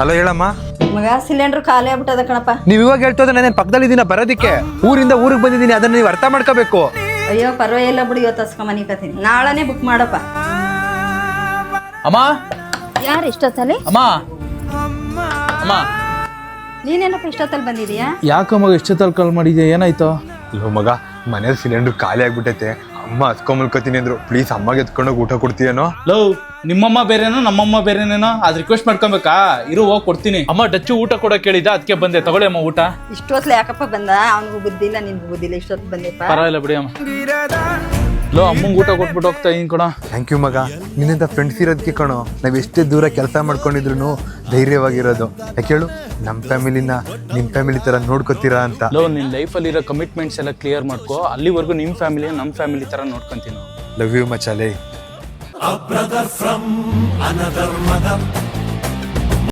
Hello ಹೇಳಮ್ಮ. ಮಗ cylinder ಖಾಲಿ ಆಗ್ಬಿಟ್ಟದ ಕಣಪ್ಪ. ನೀವ್ ಇವಾಗ ಹೇಳ್ತೋದ್ರೆ ನಾನು ಪಕ್ಕದಲ್ಲಿ ಇದೀನ ಬರೋದಿಕ್ಕೆ, ಊರಿಂದ ಊರಿಗೆ ಬಂದಿದ್ದೀನಿ, ಅದನ್ನ ನೀವು ಅರ್ಥ ಮಾಡ್ಕೋಬೇಕು. ಅಯ್ಯೋ ಪರವಾಗಿಲ್ಲ ಬಿಡು, ಇವತ್ತು ಹಸ್ಕೊಂಬನಿಕತ್ತೀನಿ, ನಾಳೆನೇ ಬುಕ್ ಮಾಡಪ್ಪ. ಅಮ್ಮ ಯಾರು ಇಷ್ಟೊತ್ತಲ್ಲಿ? ಅಮ್ಮ ಅಮ್ಮ ನೀನೇನಪ್ಪ ಇಷ್ಟೊತ್ತಲ್ಲಿ ಬಂದಿದೀಯಾ? ಯಾಕಮ್ಮ ಎಷ್ಟೊತ್ತಲ್ಲಿ ಕಾಲ್ ಮಾಡಿದ್ಯಾ? ಏನಾಯ್ತು? ಅಯ್ಯೋ ಮಗ, ಮನೇಲಿ ಸಿಲಿಂಡರ್ ಖಾಲಿ ಆಗ್ಬಿಟ್ಟೈತೆ, ಅಮ್ಮ ಹಸ್ಕೊಂಬಲ್ಕೋತೀನಿ ಅಂದ್ರು. ಪ್ಲೀಸ್ ಅಮ್ಮಗೆ ಎತ್ಕೊಂಡೋಗಿ ಊಟ ಕೊಡ್ತೀಯನೋ? ಲವ್, ನಿಮ್ಮಮ್ಮ ಬೇರೆನೋ ನಮ್ಮಮ್ಮ ಬೇರೆನೇನೋ, ಅದ್ ರಿಕ್ವೆಸ್ಟ್ ಮಾಡ್ಕೊಬೇಕಾ? ಇರು ಹೋಗಿ ಕೊಡ್ತೀನಿ. ಅಮ್ಮ ಡಚ್ಚು ಊಟ ಕೊಡೋಕೆ ಕೇಳಿದ, ಅದಕ್ಕೆ ಬಂದೆ. ತಗೊಳ್ಳಿ ಅಮ್ಮ ಊಟ. ಇಷ್ಟೊತ್ತಲ್ಲಿ ಯಾಕಪ್ಪ ಬಂದ? ಅವ್ನಿಗೂ ಬುದ್ಧಿ ಇಲ್ಲ, ನಿನ್ಗೂ ಬುದ್ಧಿ ಇಲ್ಲ, ಇಷ್ಟೊತ್ತು ಬಂದೆಪ್ಪ. ಪರವಾಗಿಲ್ಲ ಬಿಡಿ ಅಮ್ಮ. ಲೋ, ಅಮ್ಮಂಗೆ ಊಟ ಕೊಟ್ಬಿಟ್ಟು ಹೋಗ್ತಾ ಇದೀನಿ ಕಣ. ಥ್ಯಾಂಕ್ ಯು ಮಗ, ನಿನ್ನಿಂದ ಫ್ರೆಂಡ್ಸ್ ಇರೋದಕ್ಕೆ ಕಣೋ ನಾವು ಎಷ್ಟೇ ದೂರ ಕೆಲಸ ಮಾಡ್ಕೊಂಡಿದ್ರು ಧೈರ್ಯವಾಗಿರೋದು. ಯಾಕೆ ಹೇಳು, ನಮ್ಮ ಫ್ಯಾಮಿಲಿನ ನಿಮ್ಮ ಫ್ಯಾಮಿಲಿ ಥರ ನೋಡ್ಕೋತೀರಾ ಅಂತ. ಲೋ, ನಿನ್ನ ಲೈಫಲ್ಲಿರೋ ಕಮಿಟ್ಮೆಂಟ್ಸ್ ಎಲ್ಲ ಕ್ಲಿಯರ್ ಮಾಡ್ಕೋ. ಅಲ್ಲಿವರೆಗೂ ನಿಮ್ಮ ಫ್ಯಾಮಿಲಿ ನಮ್ಮ ಫ್ಯಾಮಿಲಿ ಥರ ನೋಡ್ಕೊಂತೀನಿ. ಲವ್ ಯು ಮಚಾಲೆ. A brother from another mother.